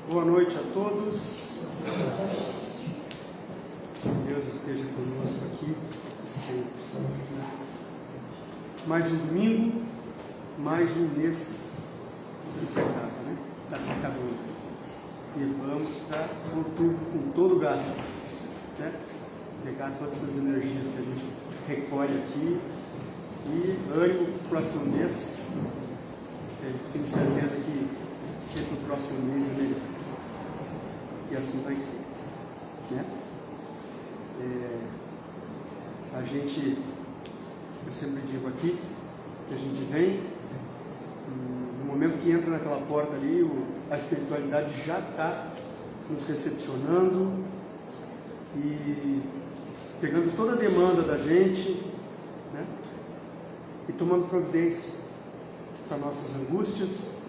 Boa noite a todos. Deus esteja conosco aqui sempre. Mais um domingo, mais um mês que se acaba, né? Está se acabando. E vamos para outubro com todo o gás, né? Pegar todas essas energias que a gente recolhe aqui e ânimo para o próximo mês. Tenho certeza que sempre o próximo mês é melhor. E assim vai ser, né? Eu sempre digo aqui, que a gente vem e no momento que entra naquela porta ali, a espiritualidade já está nos recepcionando e pegando toda a demanda da gente, né? E tomando providência para nossas angústias,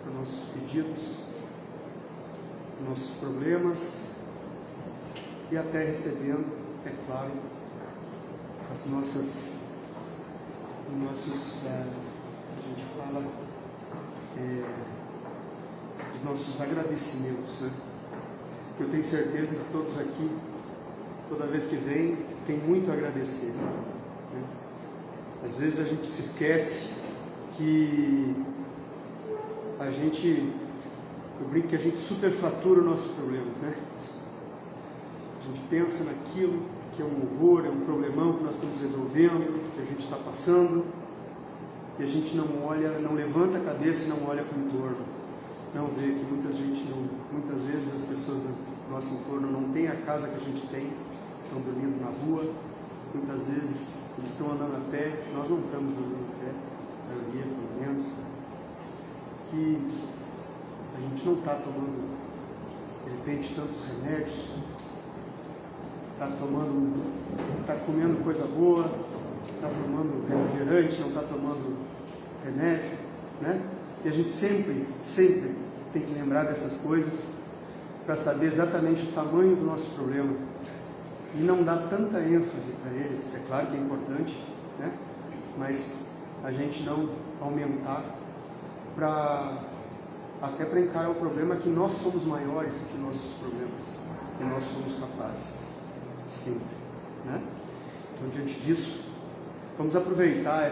para nossos pedidos, para nossos problemas e até recebendo, é claro, as nossas, os nossos agradecimentos, né? Eu tenho certeza que todos aqui, toda vez que vem, tem muito a agradecer, né? Às vezes a gente se esquece que eu brinco que a gente superfatura os nossos problemas, né? A gente pensa naquilo que é um horror, é um problemão que nós estamos resolvendo, que a gente está passando, e a gente não olha, não levanta a cabeça e não olha para o entorno, não vê que muitas vezes as pessoas do nosso entorno não têm a casa que a gente tem, estão dormindo na rua, muitas vezes eles estão andando a pé, nós não estamos andando a pé, a maioria pelo menos, que a gente não está tomando, de repente, tantos remédios, está comendo coisa boa, está tomando refrigerante, não está tomando remédio, né? E a gente sempre tem que lembrar dessas coisas para saber exatamente o tamanho do nosso problema e não dar tanta ênfase para eles. É claro que é importante, né? Mas a gente não aumentar até para encarar o problema que nós somos maiores que nossos problemas, que nós somos capazes, sempre, né? Então, diante disso, vamos aproveitar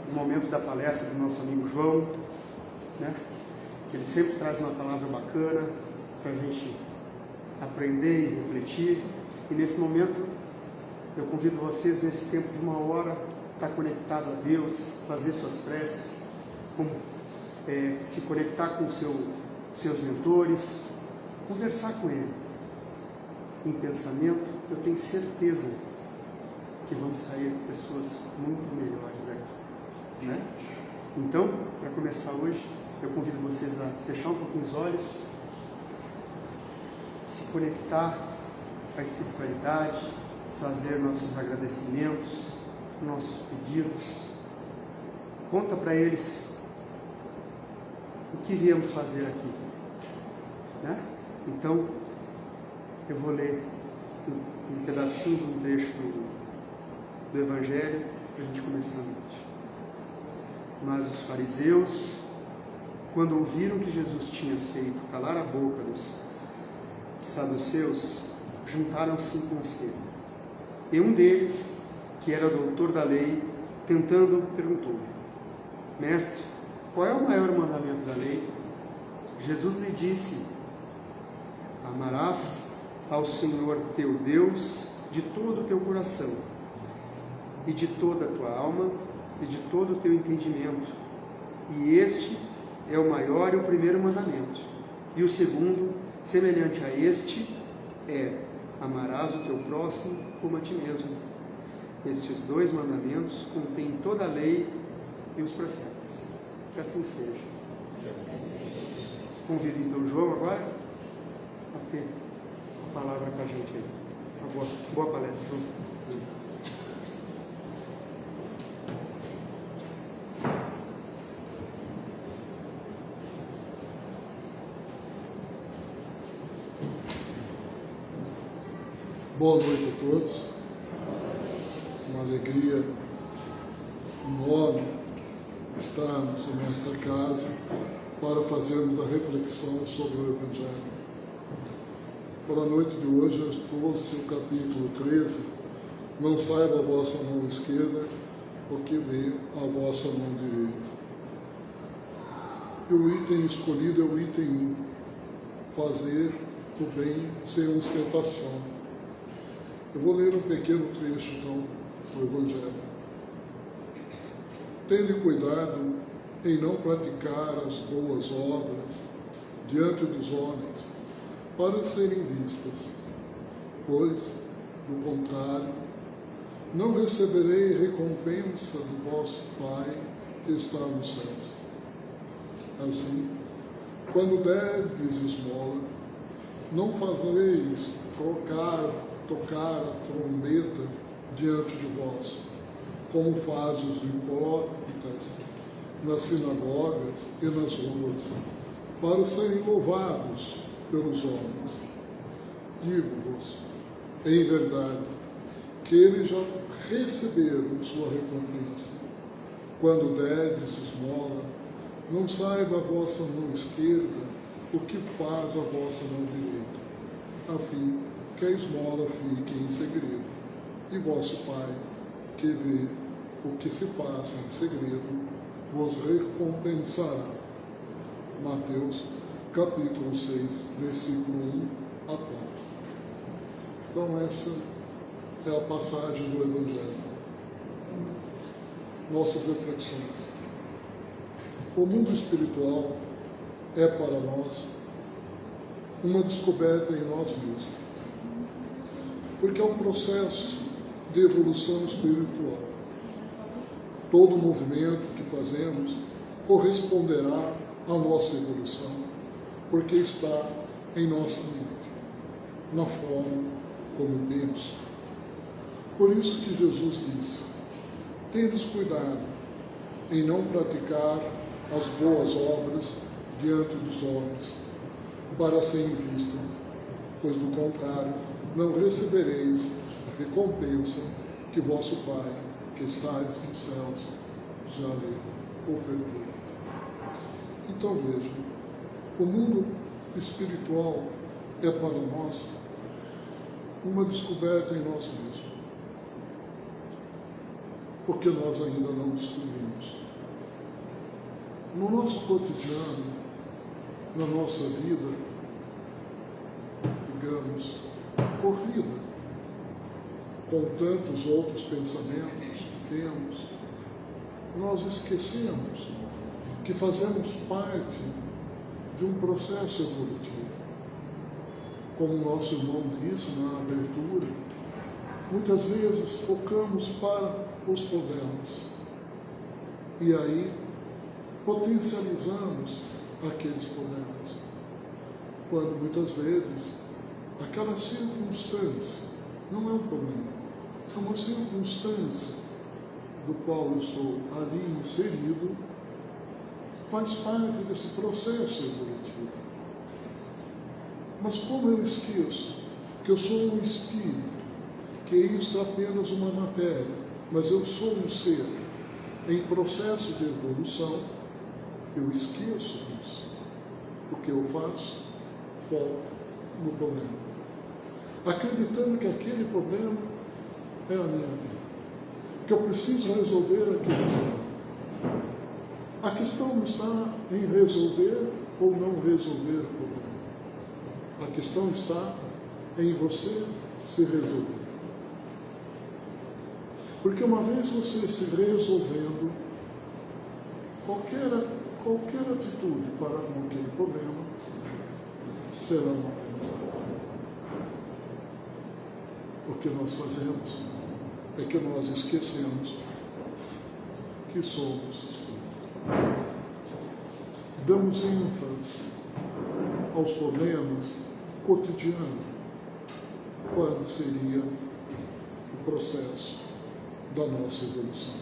o momento da palestra do nosso amigo João, né? Que ele sempre traz uma palavra bacana para a gente aprender e refletir, e nesse momento eu convido vocês, nesse tempo de 1 hora, estar conectado a Deus, fazer suas preces, se conectar com seus mentores, conversar com ele em pensamento. Eu tenho certeza que vamos sair pessoas muito melhores daqui, né? Então, para começar hoje, eu convido vocês a fechar um pouquinho os olhos, se conectar com a espiritualidade, fazer nossos agradecimentos, nossos pedidos. Conta para eles o que viemos fazer aqui, né? Então, eu vou ler um pedacinho de um trecho do Evangelho para a gente começar a noite. Mas os fariseus, quando ouviram que Jesus tinha feito calar a boca dos saduceus, juntaram-se em conselho. E um deles, que era doutor da lei, tentando, perguntou: Mestre, qual é o maior mandamento da lei? Jesus lhe disse: Amarás ao Senhor teu Deus de todo o teu coração, e de toda a tua alma, e de todo o teu entendimento. E este é o maior e o primeiro mandamento. E o segundo, semelhante a este, é: amarás o teu próximo como a ti mesmo. Estes 2 mandamentos contêm toda a lei e os profetas. Que assim seja. Convido então o João agora a ter a palavra para a gente aí. Boa palestra, João. Boa noite a todos. Uma alegria enorme estarmos nesta casa para fazermos a reflexão sobre o Evangelho. para a noite de hoje eu trouxe o capítulo 13, não saiba a vossa mão esquerda o que vê a vossa mão direita. E o item escolhido é o item 1, fazer o bem sem ostentação. Eu vou ler um pequeno trecho então do Evangelho. Tende cuidado em não praticar as boas obras diante dos homens, para serem vistas, pois, do contrário, não receberei recompensa do vosso Pai que está nos céus. Assim, quando derdes esmola, não fazeis tocar a trombeta diante de vós, como fazem os hipócritas nas sinagogas e nas ruas, para serem louvados pelos homens. Digo-vos, em verdade, que eles já receberam sua recompensa. Quando derdes esmola, não saiba a vossa mão esquerda o que faz a vossa mão direita, a fim que a esmola fique em segredo, e vosso Pai, que vê o que se passa em segredo, vos recompensará. Mateus, capítulo 6, versículo 1 a 4. Então essa é a passagem do Evangelho. Nossas reflexões. O mundo espiritual é para nós uma descoberta em nós mesmos, porque é um processo de evolução espiritual. Todo movimento que fazemos corresponderá à nossa evolução, porque está em nossa mente, na forma como penso. Por isso que Jesus disse: tendes cuidado em não praticar as boas obras diante dos homens, para serem vistas, pois do contrário não recebereis a recompensa que vosso Pai, que estais nos céus, já lhe ofertou. Então vejam, o mundo espiritual é para nós uma descoberta em nós mesmos, porque nós ainda não descobrimos. No nosso cotidiano, na nossa vida, digamos, corrida, com tantos outros pensamentos que temos, nós esquecemos que fazemos parte de um processo evolutivo. Como o nosso irmão disse na abertura, muitas vezes focamos para os problemas e aí potencializamos aqueles problemas, quando muitas vezes aquela circunstância não é um problema, é uma circunstância do qual eu estou ali inserido, faz parte desse processo evolutivo. Mas como eu esqueço que eu sou um espírito, que isto é apenas uma matéria, mas eu sou um ser em processo de evolução, eu esqueço disso. O que eu faço? Foco no problema, acreditando que aquele problema é a minha vida, que eu preciso resolver aquele problema. A questão não está em resolver ou não resolver o problema. A questão está em você se resolver. Porque uma vez você se resolvendo, qualquer atitude para com aquele problema será uma aprendizado. O que nós fazemos é que nós esquecemos que somos espíritos. Damos ênfase aos problemas cotidianos, quando seria o processo da nossa evolução.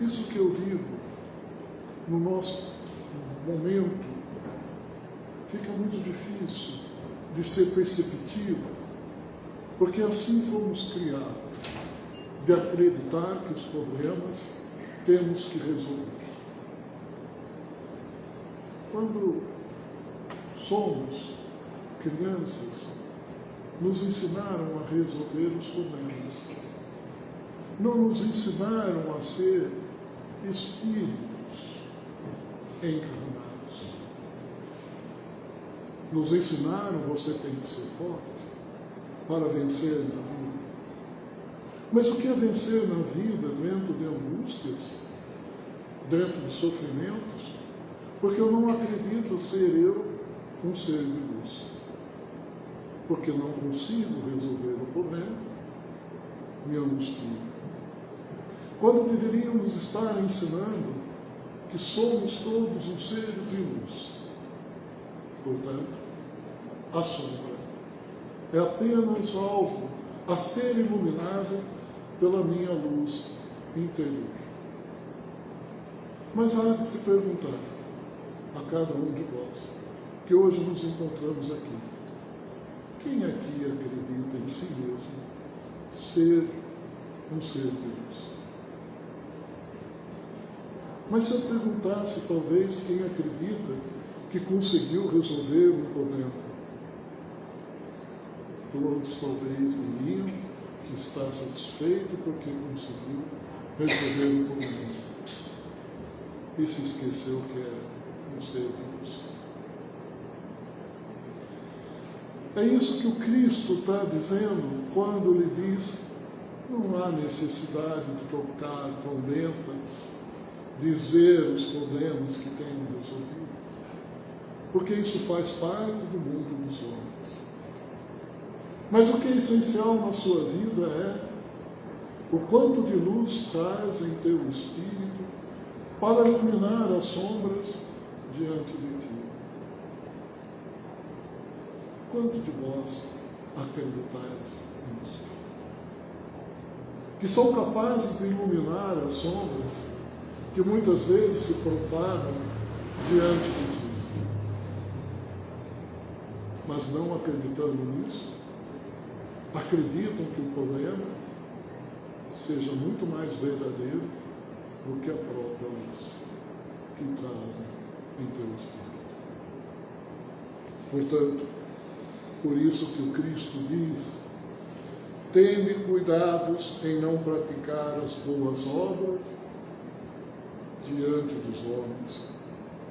Isso que eu digo, no nosso momento, fica muito difícil de ser perceptível, porque assim fomos criados, de acreditar que os problemas temos que resolver. Quando somos crianças, nos ensinaram a resolver os problemas. Não nos ensinaram a ser espíritos encarnados. Nos ensinaram, você tem que ser forte para vencer na vida. Mas o que é vencer na vida dentro de angústias, dentro de sofrimentos? Porque eu não acredito ser eu um ser de luz. Porque eu não consigo resolver o problema, me angustio. Quando deveríamos estar ensinando que somos todos um ser de luz. Portanto, a sombra é apenas algo a ser iluminado pela minha luz interior. Mas há de se perguntar a cada um de vós, que hoje nos encontramos aqui, quem aqui acredita em si mesmo ser um ser de luz? Mas se eu perguntasse, talvez, quem acredita que conseguiu resolver um problema, todos talvez diriam que está satisfeito porque conseguiu resolver um problema. E se esqueceu que é um ser de luz. É isso que o Cristo está dizendo quando lhe diz: não há necessidade de tocar trombetas, dizer os problemas que tenho resolvido, porque isso faz parte do mundo dos homens. Mas o que é essencial na sua vida é o quanto de luz traz em teu espírito para iluminar as sombras diante de ti. Quanto de vós acreditais nisso? Que são capazes de iluminar as sombras que muitas vezes se propagam diante de ti. Mas não acreditando nisso, acreditam que o problema seja muito mais verdadeiro do que a própria luz que trazem em teu espírito. Portanto, por isso que o Cristo diz: tende cuidados em não praticar as boas obras diante dos homens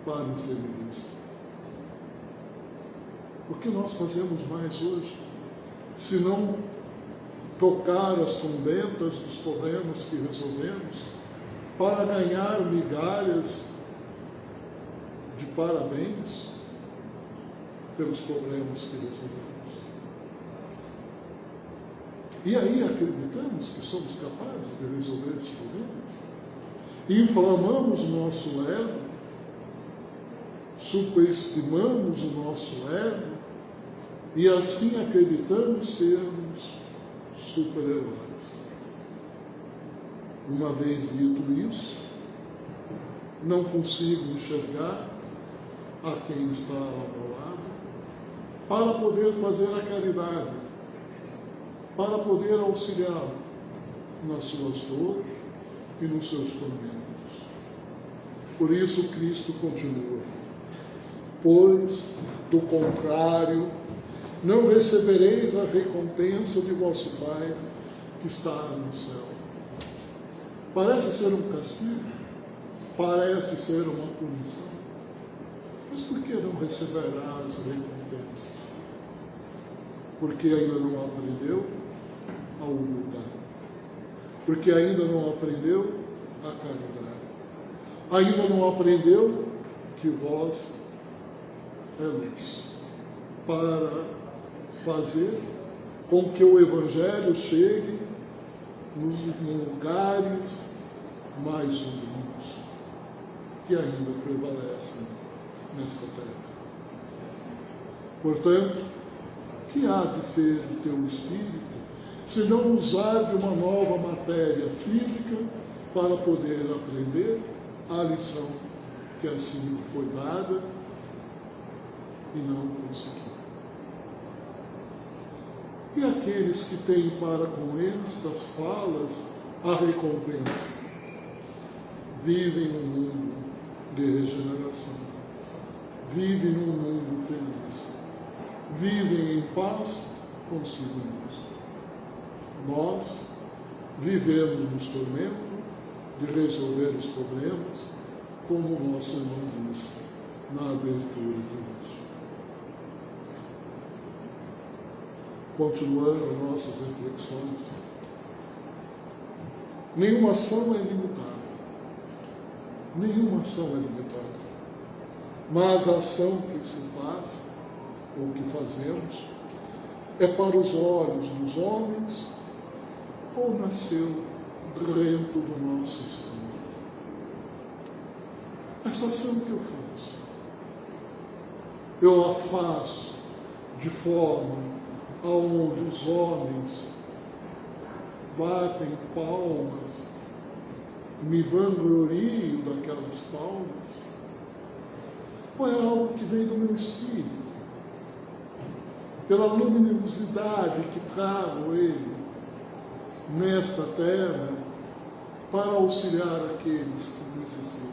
para serem vistas. O que nós fazemos mais hoje, se não tocar as trombetas dos problemas que resolvemos, para ganhar migalhas de parabéns pelos problemas que resolvemos? E aí acreditamos que somos capazes de resolver esses problemas? Inflamamos o nosso ego, superestimamos o nosso ego e assim acreditamos sermos super-heróis. Uma vez dito isso, não consigo enxergar a quem está ao meu lado para poder fazer a caridade, para poder auxiliá-lo nas suas dores e nos seus tormentos. Por isso Cristo continua: pois, do contrário, não recebereis a recompensa de vosso Pai que está no céu. Parece ser um castigo, parece ser uma punição, mas por que não receberás recompensa? Porque ainda não aprendeu a humildade, porque ainda não aprendeu a caridade, ainda não aprendeu que vós é luz, para fazer com que o Evangelho chegue nos lugares mais sombrios que ainda prevalecem nesta terra. Portanto, que há de ser de teu espírito se não usar de uma nova matéria física para poder aprender a lição que assim foi dada e não conseguiu? E aqueles que têm para com estas falas a recompensa, vivem num mundo de regeneração, vivem num mundo feliz, vivem em paz consigo mesmo. Nós vivemos nos tormentos de resolver os problemas, como o nosso irmão disse na abertura de hoje. Continuando nossas reflexões, nenhuma ação é limitada. Nenhuma ação é limitada. Mas a ação que se faz, ou que fazemos, é para os olhos dos homens ou nasceu dentro do nosso espírito. Essa ação que eu faço, eu a faço de forma aonde os homens batem palmas, me vangloriam daquelas palmas, ou é algo que vem do meu espírito, pela luminosidade que trago ele nesta terra para auxiliar aqueles que necessitam.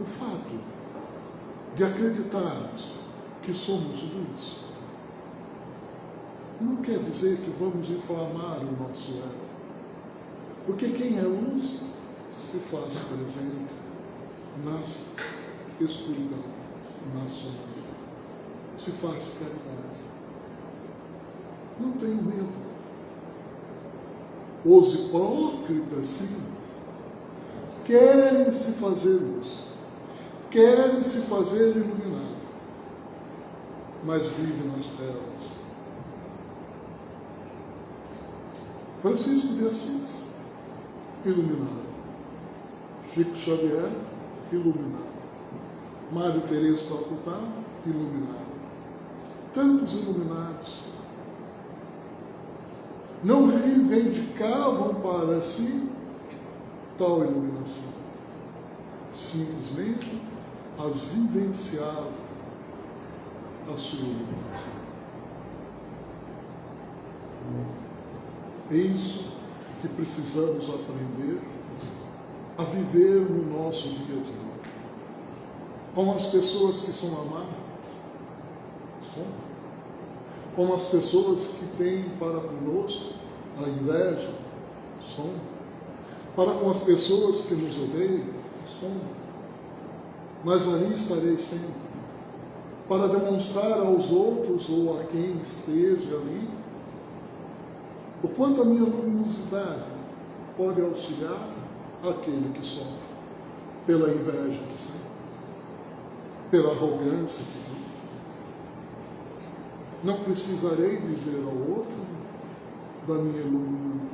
O fato de acreditarmos que somos luz não quer dizer que vamos inflamar o nosso ego. Porque quem é luz se faz presente na escuridão, na sombra. Se faz caridade. Não tenho medo. Os hipócritas, sim, querem se fazer luz, querem se fazer iluminado, mas vivem nas trevas. Francisco de Assis, iluminado. Chico Xavier, iluminado. Mário Teresa Calcutá, iluminado. Tantos iluminados não reivindicavam para si tal iluminação. Simplesmente as vivenciavam a sua iluminação. É isso que precisamos aprender a viver no nosso dia a dia. Como as pessoas que são amargas, como as pessoas que têm para conosco a inveja, para com as pessoas que nos odeiam, mas ali estarei sempre, para demonstrar aos outros ou a quem esteja ali, o quanto a minha luminosidade pode auxiliar aquele que sofre, pela inveja que sente, pela arrogância que vive. Não precisarei dizer ao outro da minha luminosidade.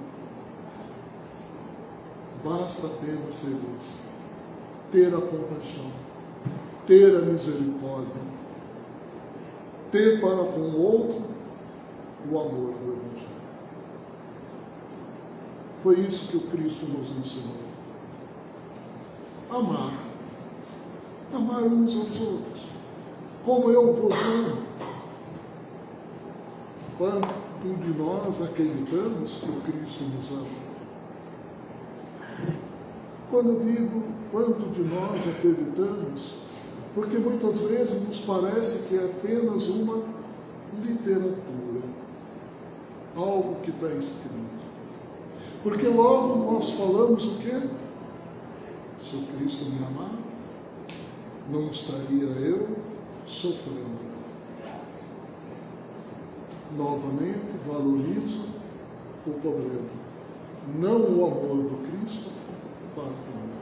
Basta apenas ser luz, ter a compaixão, ter a misericórdia, ter para com o outro o amor do Evangelho. Foi isso que o Cristo nos ensinou. Amar. Amar uns aos outros. Como eu vos amo. Quanto de nós acreditamos que o Cristo nos ama? Quando eu digo quanto de nós acreditamos, porque muitas vezes nos parece que é apenas uma literatura, algo que está escrito. Porque logo nós falamos o quê? Se o Cristo me amasse, não estaria eu sofrendo. Novamente, valorizo o problema, não o amor do Cristo para comigo.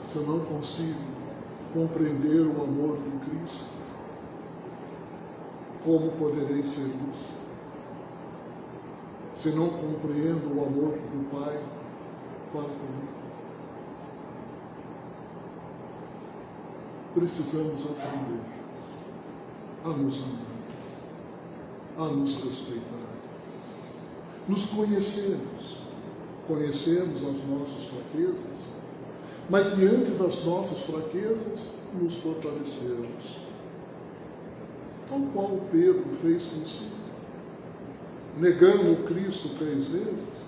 Se eu não consigo compreender o amor do Cristo, como poderei ser luz? Se não compreendo o amor do Pai para comigo. Precisamos aprender a nos amar, a nos respeitar, nos conhecermos as nossas fraquezas, mas diante das nossas fraquezas, nos fortalecermos. Tal qual Pedro fez consigo, negando o Cristo 3 vezes,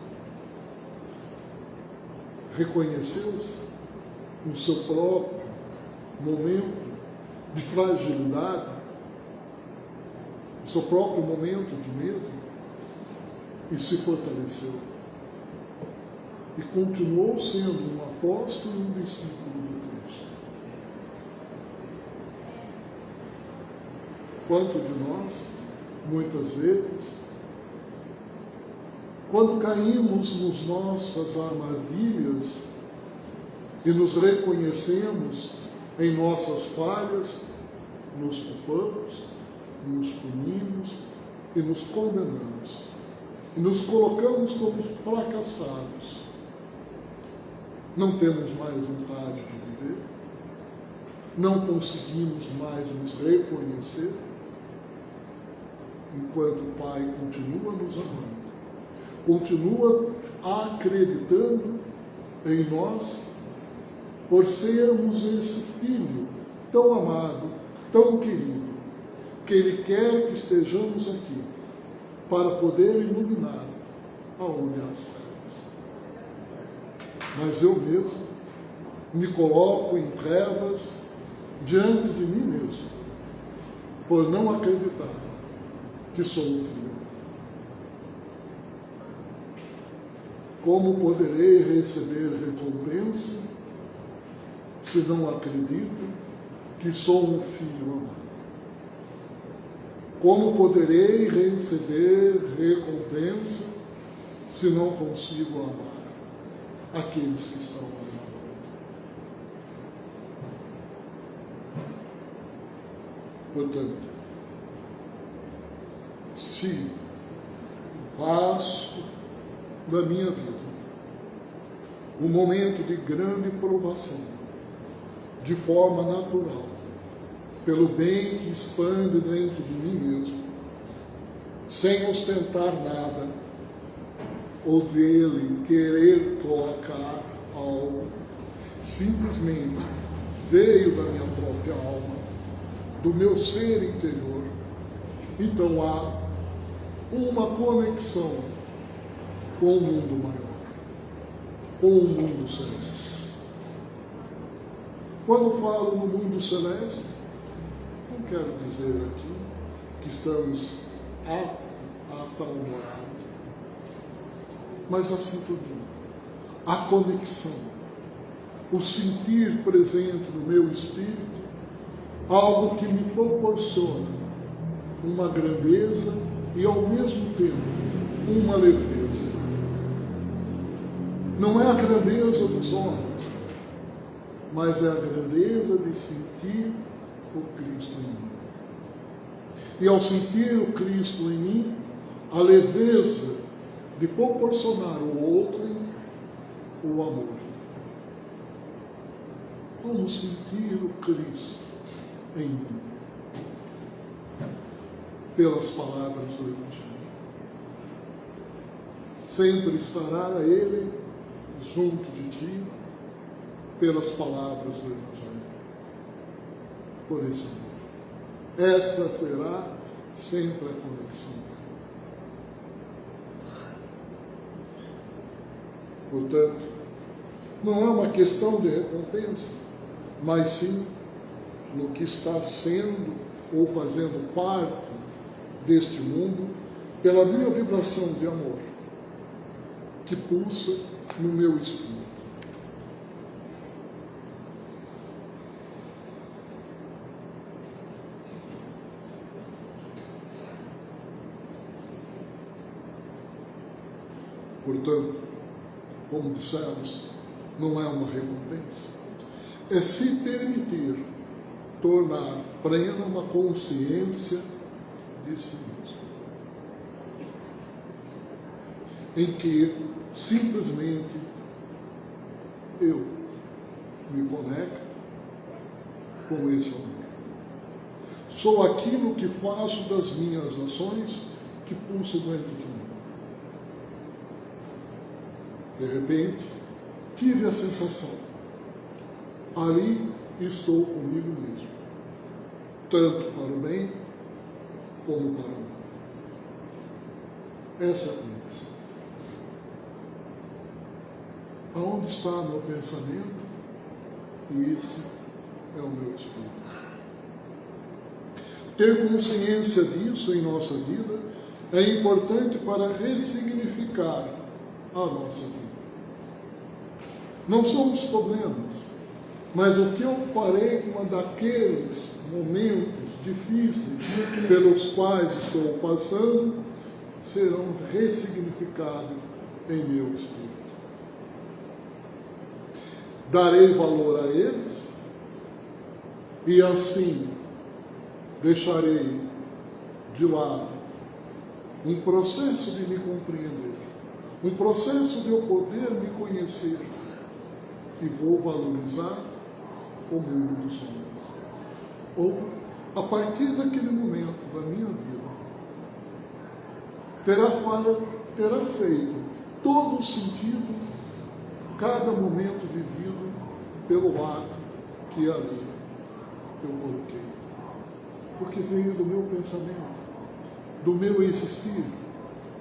reconheceu-se no seu próprio momento de fragilidade, no seu próprio momento de medo, e se fortaleceu. E continuou sendo um apóstolo e um discípulo de Cristo. Quanto de nós, muitas vezes, quando caímos nas nossas armadilhas e nos reconhecemos em nossas falhas, nos culpamos, nos punimos e nos condenamos. E nos colocamos como fracassados. Não temos mais vontade de viver, não conseguimos mais nos reconhecer, enquanto o Pai continua nos amando, continua acreditando em nós, por sermos esse filho tão amado, tão querido, que Ele quer que estejamos aqui, para poder iluminar aonde há as trevas. Mas eu mesmo me coloco em trevas diante de mim mesmo, por não acreditar que sou um filho. Como poderei receber recompensa se não acredito que sou um filho amado? Como poderei receber recompensa se não consigo amar aqueles que estão à minha volta? Portanto, se faço da minha vida um momento de grande provação, de forma natural, pelo bem que expande dentro de mim mesmo, sem ostentar nada, ou dele querer trocar algo, simplesmente veio da minha própria alma, do meu ser interior. Então há uma conexão com o mundo maior, com o mundo celeste. Quando falo no mundo celeste, não quero dizer aqui que estamos apavorados, mas a sintonia, a conexão, o sentir presente no meu espírito, algo que me proporciona uma grandeza e ao mesmo tempo uma leveza. Não é a grandeza dos homens, mas é a grandeza de sentir o Cristo em mim. E ao sentir o Cristo em mim, a leveza de proporcionar ao outro o amor. Como sentir o Cristo em mim? Pelas palavras do Evangelho. Sempre estará Ele junto de ti, pelas palavras do Evangelho. Por esse amor. Esta será sempre a conexão. Portanto, não é uma questão de recompensa, mas sim no que está sendo ou fazendo parte deste mundo pela minha vibração de amor, que pulsa no meu espírito. Portanto, como dissemos, não é uma recompensa. É se permitir tornar plena uma consciência de si mesmo, em que simplesmente eu me conecto com esse amor. Sou aquilo que faço das minhas ações que pulsam dentro de mim. De repente, tive a sensação, ali estou comigo mesmo, tanto para o bem como para o mal. Essa é a conexão. aonde está meu pensamento, e esse é o meu espírito. Ter consciência disso em nossa vida é importante para ressignificar a nossa vida. Não somos problemas, mas o que eu farei com daqueles momentos difíceis pelos quais estou passando serão ressignificados em meu espírito. Darei valor a eles e assim deixarei de lado um processo de me compreender, um processo de eu poder me conhecer, e vou valorizar o mundo dos homens. Ou, a partir daquele momento da minha vida, terá feito todo o sentido cada momento vivido pelo ato que ali eu coloquei. Porque veio do meu pensamento, do meu existir,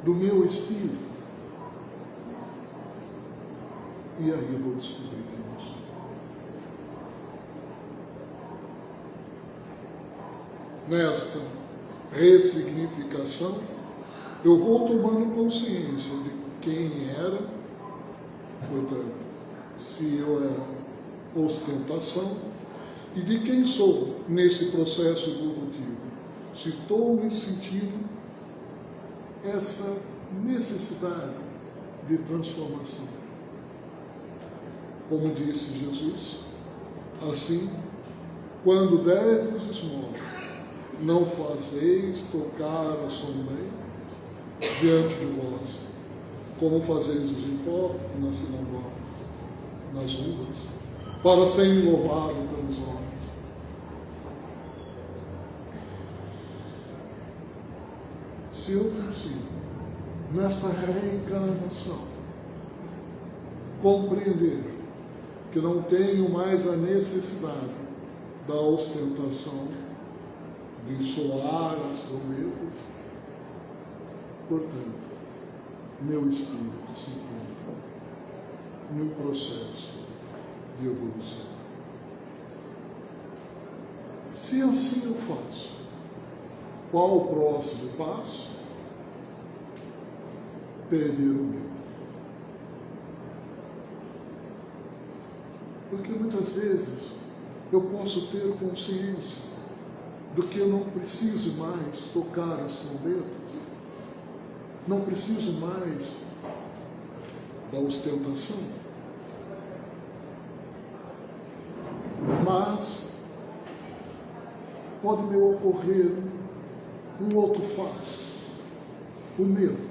do meu espírito. E aí eu vou descobrir quem eu sou. Nesta ressignificação, eu vou tomando consciência de quem era, portanto, se eu era ostentação, e de quem sou nesse processo evolutivo. Se estou me sentindo essa necessidade de transformação. Como disse Jesus, assim, quando derdes esmola, não fazeis tocar as sombreiras diante de vós, como fazeis os hipócritas nas sinagogas, nas ruas, para serem louvados pelos homens. Se eu consigo, nesta reencarnação, compreender que não tenho mais a necessidade da ostentação, de soar as trombetas, portanto, meu espírito se encontra no processo de evolução. Se assim eu faço, qual o próximo passo? Perder o medo. Porque muitas vezes eu posso ter consciência do que eu não preciso mais tocar as trombetas, não preciso mais da ostentação, mas pode me ocorrer um outro fato, o medo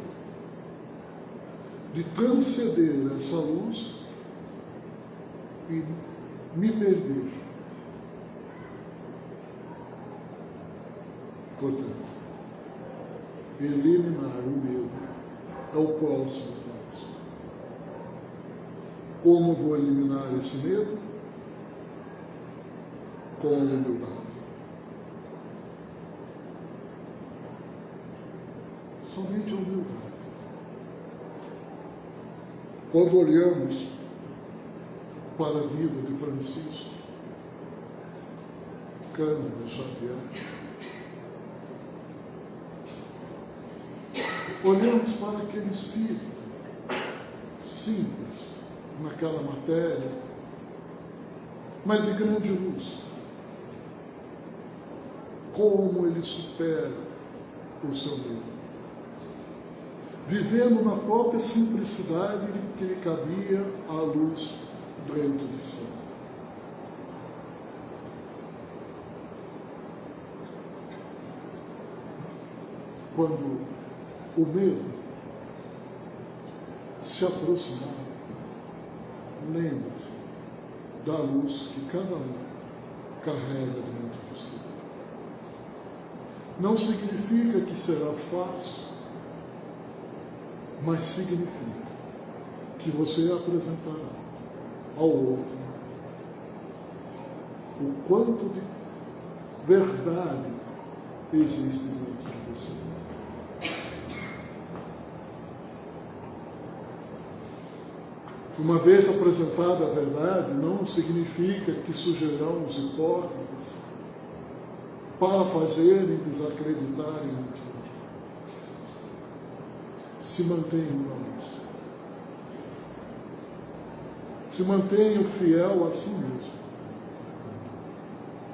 de transcender essa luz e me perder. Portanto, eliminar o medo é o próximo passo. Como vou eliminar esse medo? Com a humildade. Somente a humildade. Quando olhamos para a vida de Francisco Cândido Xavier, olhamos para aquele espírito simples, naquela matéria, mas de grande luz. Como ele supera o seu medo. Vivendo na própria simplicidade que lhe cabia à luz dentro de si. Quando o medo se aproximar, lembre-se da luz que cada um carrega dentro de si. Não significa que será fácil, mas significa que você apresentará ao outro o quanto de verdade existe dentro de você. Uma vez apresentada a verdade, não significa que surgirão os hipócritas para fazerem desacreditar em mentira. Se mantenham na luz. Se mantenham fiel a si mesmo,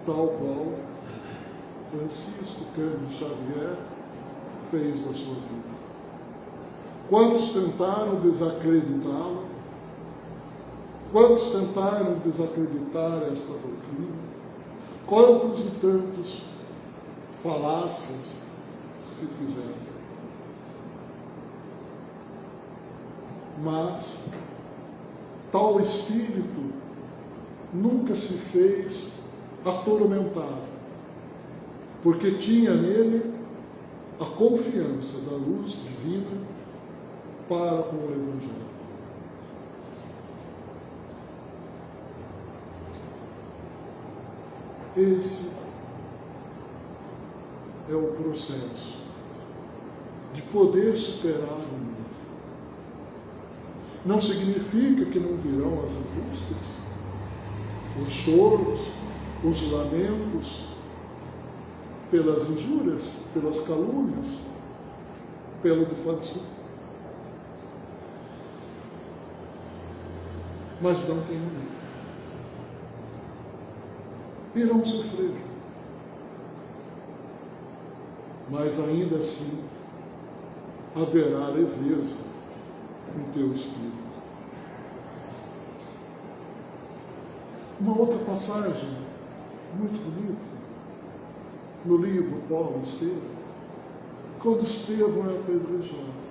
tal qual Francisco Cândido Xavier fez da sua vida. Quantos tentaram desacreditá-lo? Quantos tentaram desacreditar esta doutrina? Quantos e tantos falácias se fizeram? Mas tal espírito nunca se fez atormentado, porque tinha nele a confiança da luz divina para com o Evangelho. Esse é o processo de poder superar o mundo. Não significa que não virão as angústias, os choros, os lamentos, pelas injúrias, pelas calúnias, pela difamação. Mas não tenham medo. Irão sofrer. Mas ainda assim haverá leveza em teu espírito. Uma outra passagem muito bonita no livro Paulo e Estevão, quando Estevão é apedrejado.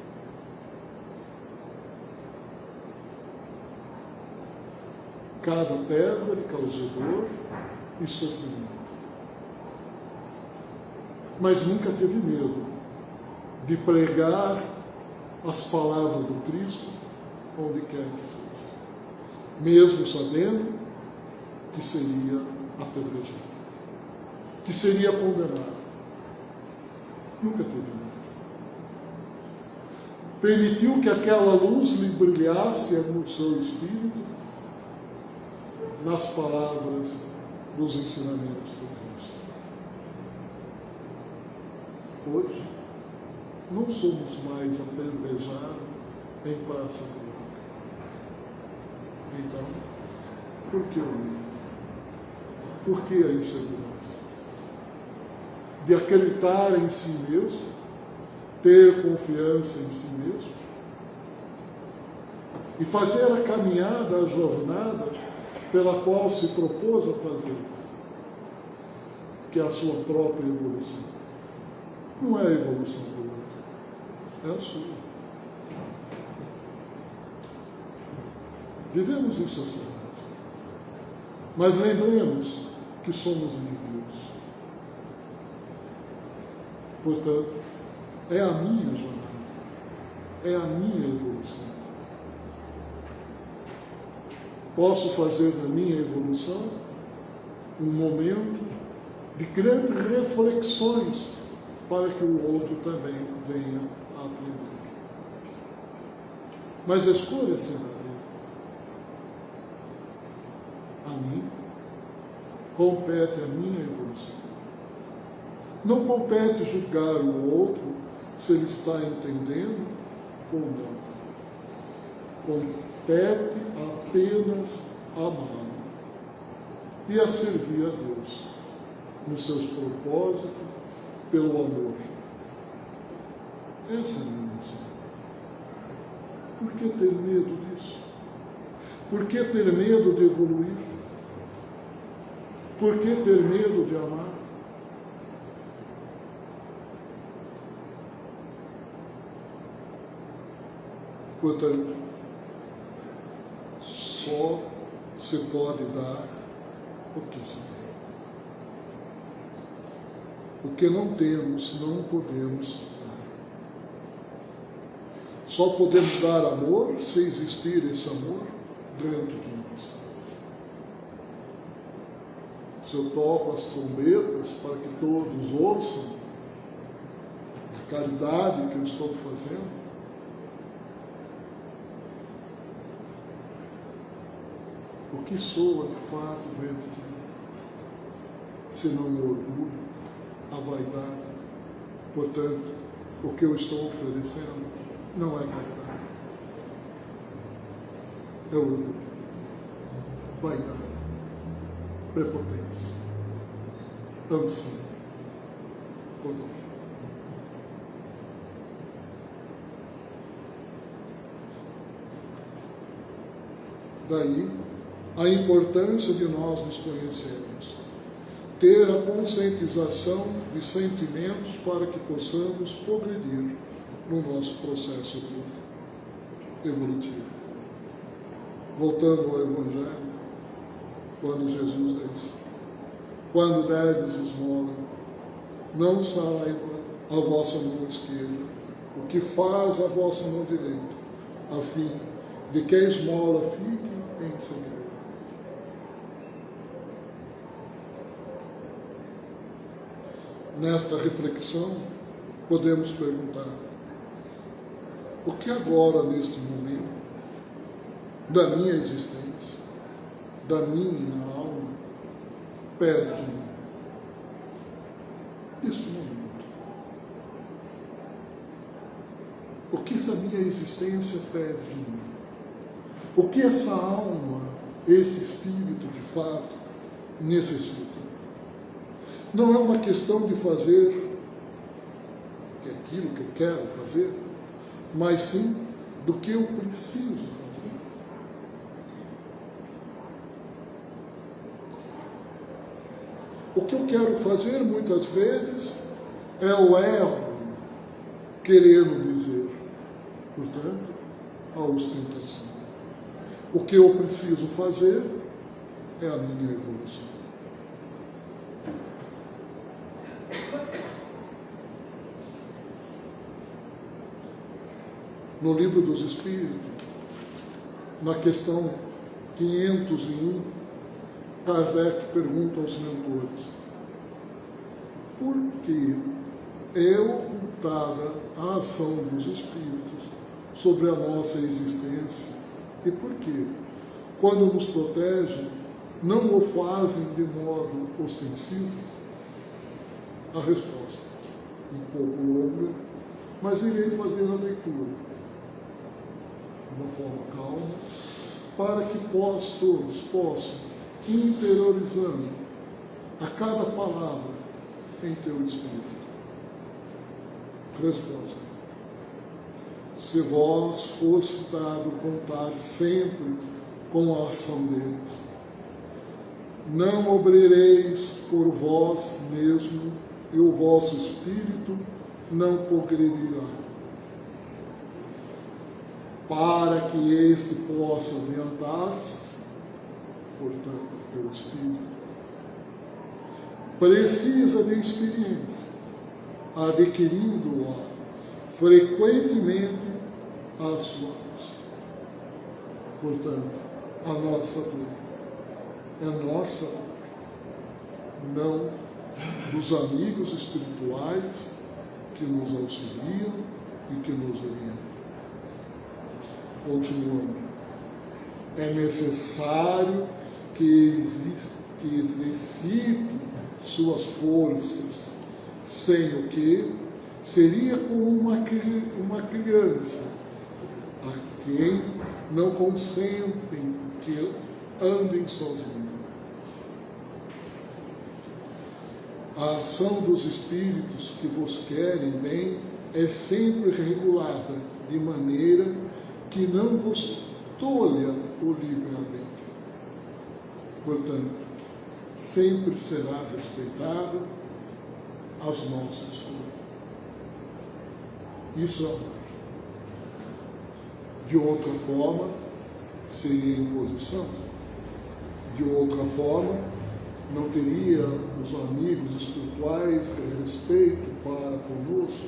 Cada pedra lhe causou dor e sofrimento. Mas nunca teve medo de pregar as palavras do Cristo onde quer que fosse, mesmo sabendo que seria apedrejado, que seria condenado. Nunca teve medo. Permitiu que aquela luz lhe brilhasse no seu espírito, nas palavras dos ensinamentos do Cristo. Hoje, não somos mais apedrejados em praça pública. Então, por que o medo? Por que a insegurança? De acreditar em si mesmo, ter confiança em si mesmo e fazer a caminhada, a jornada pela qual se propôs a fazer, que é a sua própria evolução. Não é a evolução do outro, é a sua. Vivemos em sociedade, mas lembremos que somos indivíduos. Portanto, é a minha jornada, é a minha evolução. Posso fazer da minha evolução um momento de grandes reflexões para que o outro também venha a aprender. Mas a escolha será dele. A mim compete a minha evolução. Não compete julgar o outro se ele está entendendo ou não. Compete apenas amá-lo e a servir a Deus nos seus propósitos pelo amor. Essa é a minha missão. Por que ter medo disso? Por que ter medo de evoluir? Por que ter medo de amar? Portanto, só se pode dar o que se tem. O que não temos, não podemos dar. Só podemos dar amor se existir esse amor dentro de nós. Se eu toco as trombetas para que todos ouçam a caridade que eu estou fazendo, o que soa de fato dentro de mim, senão o orgulho, a vaidade. Portanto, o que eu estou oferecendo não é caridade, é orgulho, vaidade, prepotência, ambição, honor. Daí a importância de nós nos conhecermos, ter a conscientização de sentimentos para que possamos progredir no nosso processo evolutivo. Voltando ao Evangelho, quando Jesus diz: quando deres esmola, não saiba a vossa mão esquerda o que faz a vossa mão direita, a fim de que a esmola fique em segredo. Nesta reflexão, podemos perguntar: o que agora, neste momento, da minha existência, da minha alma, pede de mim? Este momento. O que essa minha existência pede de mim? O que essa alma, esse espírito, de fato, necessita? Não é uma questão de fazer aquilo que eu quero fazer, mas sim do que eu preciso fazer. O que eu quero fazer, muitas vezes, é o ego querendo dizer, portanto, a ostentação. O que eu preciso fazer é a minha evolução. No Livro dos Espíritos, na questão 501, Kardec pergunta aos mentores: por que é ocultada a ação dos espíritos sobre a nossa existência? E por que, quando nos protegem, não o fazem de modo ostensivo? A resposta, um pouco longa, mas irei fazer a leitura de uma forma calma, para que todos possam, interiorizando a cada palavra em teu espírito. Resposta: se vós fosse dado contar sempre com a ação deles, não obrireis por vós mesmo, e o vosso espírito não progredirá. Para que este possa adiantar-se, portanto, pelo Espírito, precisa de experiência, adquirindo-a frequentemente à sua custa. Portanto, a nossa dor é nossa, não dos amigos espirituais que nos auxiliam e que nos orientam. Continuando, é necessário que exercite suas forças, sem o que seria como uma criança a quem não consentem que andem sozinhos. A ação dos espíritos que vos querem bem é sempre regulada de maneira que não vos tolha o livre-arbítrio. Portanto, sempre será respeitada as nossas escolhas. Isso é amor. De outra forma, seria imposição. De outra forma, não teria os amigos espirituais respeito para conosco.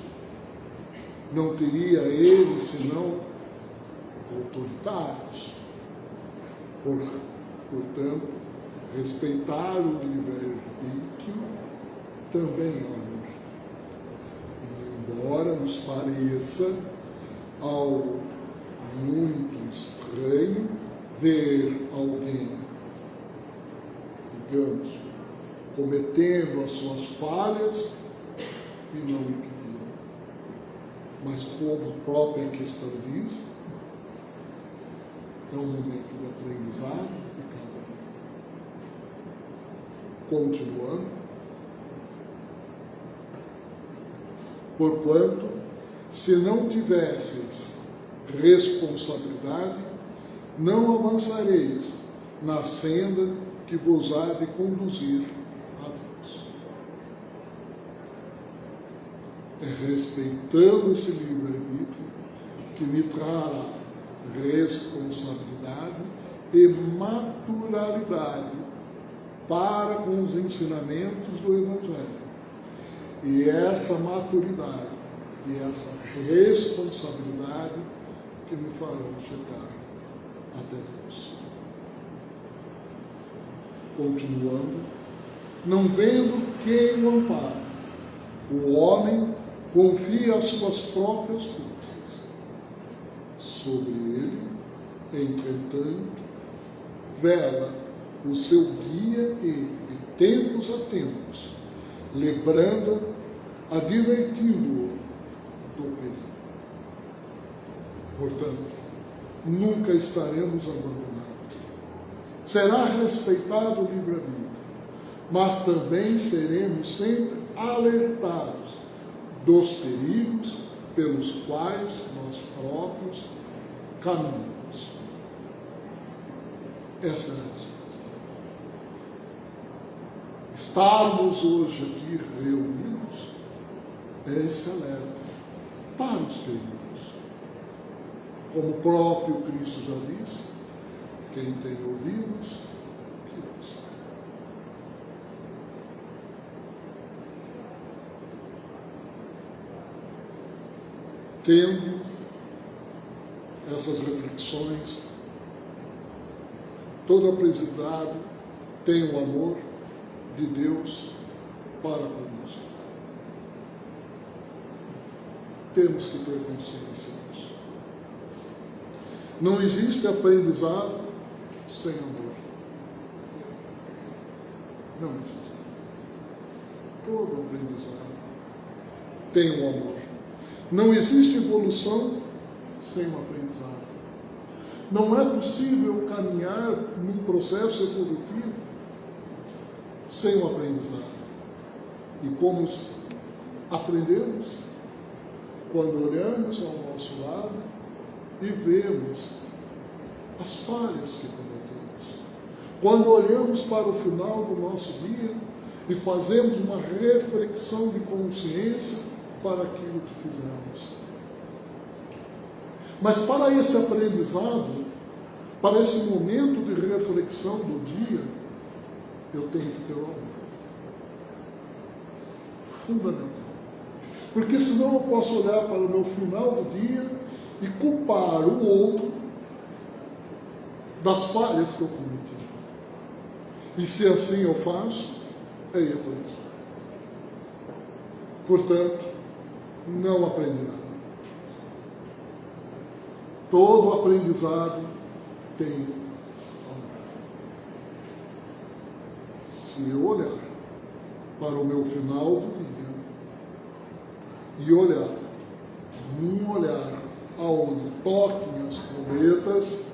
Não teria eles, senão, autoritários. Portanto, respeitar o livre-arbítrio também é amor. Embora nos pareça algo muito estranho ver alguém cometendo as suas falhas e não o impediram. Mas como a própria questão diz, é um momento de aprendizado de cada um. Continuando. Porquanto, se não tivesseis responsabilidade, não avançareis na senda que vos há de conduzir a Deus. É respeitando esse livre-arbítrio que me trará responsabilidade e maturalidade para com os ensinamentos do Evangelho. E essa maturidade e essa responsabilidade que me farão chegar até Deus. Continuando, não vendo quem o ampara, o homem confia as suas próprias forças. Sobre ele, entretanto, vela o seu guia e, de tempos a tempos, lembrando, advertindo-o do perigo. Portanto, nunca estaremos abandonados. Será respeitado o livre-arbítrio, mas também seremos sempre alertados dos perigos pelos quais nós próprios caminhamos. Essa é a resposta. Estarmos hoje aqui reunidos é esse alerta para os perigos. Como o próprio Cristo já disse, quem tem ouvidos, que ouça. Tendo essas reflexões, todo aprendizado tem o amor de Deus para conosco. Temos que ter consciência disso. Não existe aprendizado sem amor. Não existe. Todo aprendizado tem o amor. Não existe evolução sem o aprendizado. Não é possível caminhar num processo evolutivo sem o aprendizado. E como aprendemos? Quando olhamos ao nosso lado e vemos as falhas que cometemos. Quando olhamos para o final do nosso dia e fazemos uma reflexão de consciência para aquilo que fizemos. Mas para esse aprendizado, para esse momento de reflexão do dia, eu tenho que ter o amor. Fundamental. Porque senão eu posso olhar para o meu final do dia e culpar o outro das falhas que eu cometi. E se assim eu faço, é erro isso. Portanto, não aprendi nada. Todo aprendizado tem amor. Se eu olhar para o meu final do dia e olhar num olhar aonde toquem as borboletas,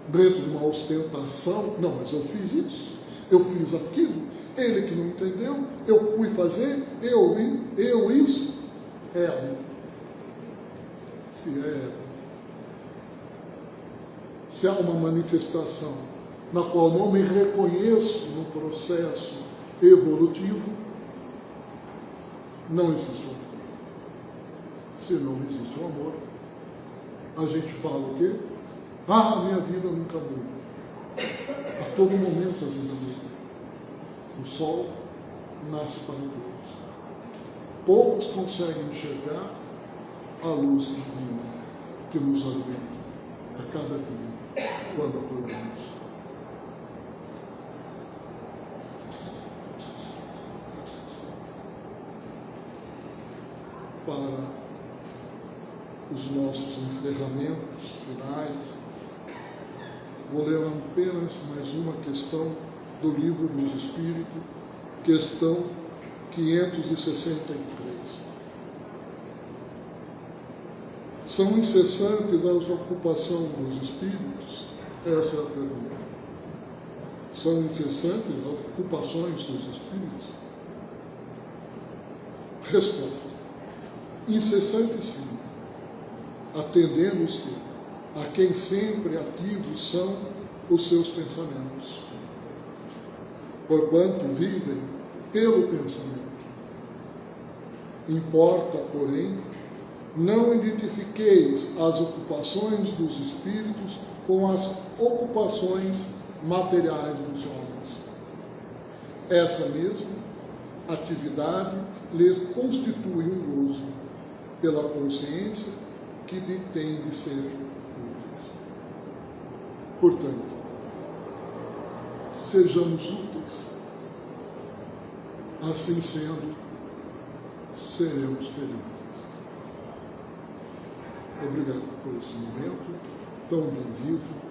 dentro de uma ostentação, não, mas eu fiz isso, eu fiz aquilo, ele que não entendeu, eu fui fazer, eu isso, ego. Se é ego, se há uma manifestação na qual não me reconheço no processo evolutivo, não existe o amor. Se não existe o amor, a gente fala o quê? Ah, a minha vida nunca muda. A todo momento a vida muda. O sol nasce para todos. Poucos conseguem enxergar a luz divina que nos alimenta a cada dia, quando acordamos. Para os nossos encerramentos finais, vou ler apenas mais uma questão do Livro dos Espíritos, questão 563. São incessantes as ocupações dos espíritos? Essa é a pergunta. São incessantes as ocupações dos espíritos? Resposta: incessante sim, atendendo-se a quem sempre ativos são os seus pensamentos, porquanto vivem pelo pensamento. Importa, porém, não identifiqueis as ocupações dos espíritos com as ocupações materiais dos homens. Essa mesma atividade lhes constitui um gozo, pela consciência que lhe tem de ser úteis. Portanto, sejamos úteis. Assim sendo, seremos felizes. Obrigado por esse momento tão bendito.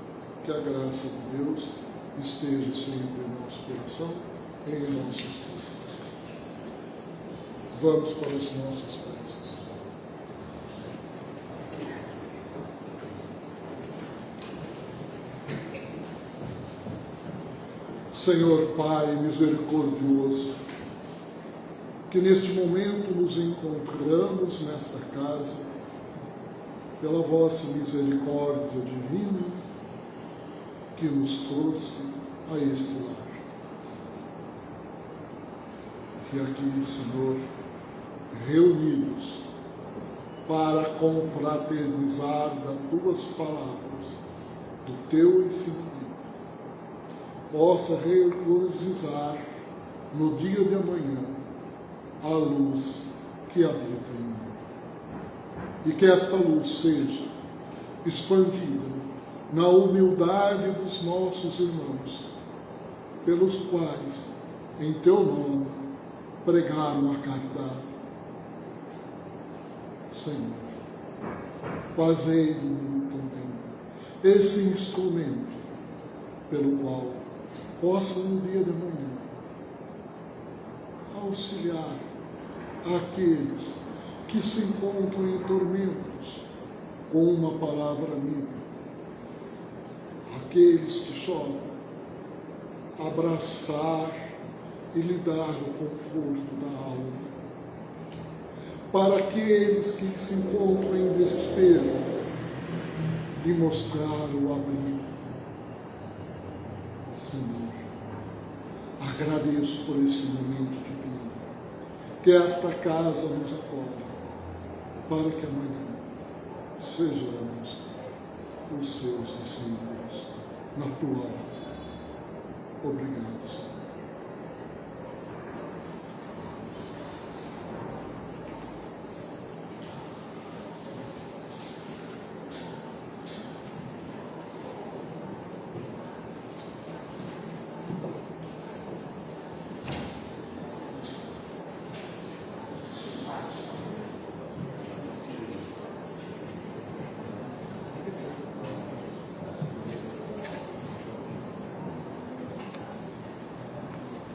Que a graça de Deus esteja sempre em nosso coração e em nossas vidas. Vamos para as nossas preces. Senhor Pai misericordioso, que neste momento nos encontramos nesta casa, pela vossa misericórdia divina, que nos trouxe a este lar. Que aqui, Senhor, reunidos para confraternizar das tuas palavras, do teu ensinamento, possa regozijar no dia de amanhã a luz que habita em mim. E que esta luz seja expandida na humildade dos nossos irmãos, pelos quais, em teu nome, pregaram a caridade. Senhor, fazei de mim também esse instrumento pelo qual possa, no dia de amanhã, auxiliar aqueles que se encontram em tormentos com uma palavra amiga, aqueles que choram, abraçar e lhe dar o conforto da alma, para aqueles que se encontram em desespero, lhe mostrar o abrigo. Senhor, agradeço por esse momento divino, que esta casa nos acolhe, para que amanhã sejamos os seus discípulos na tua obra. Obrigado, Senhor.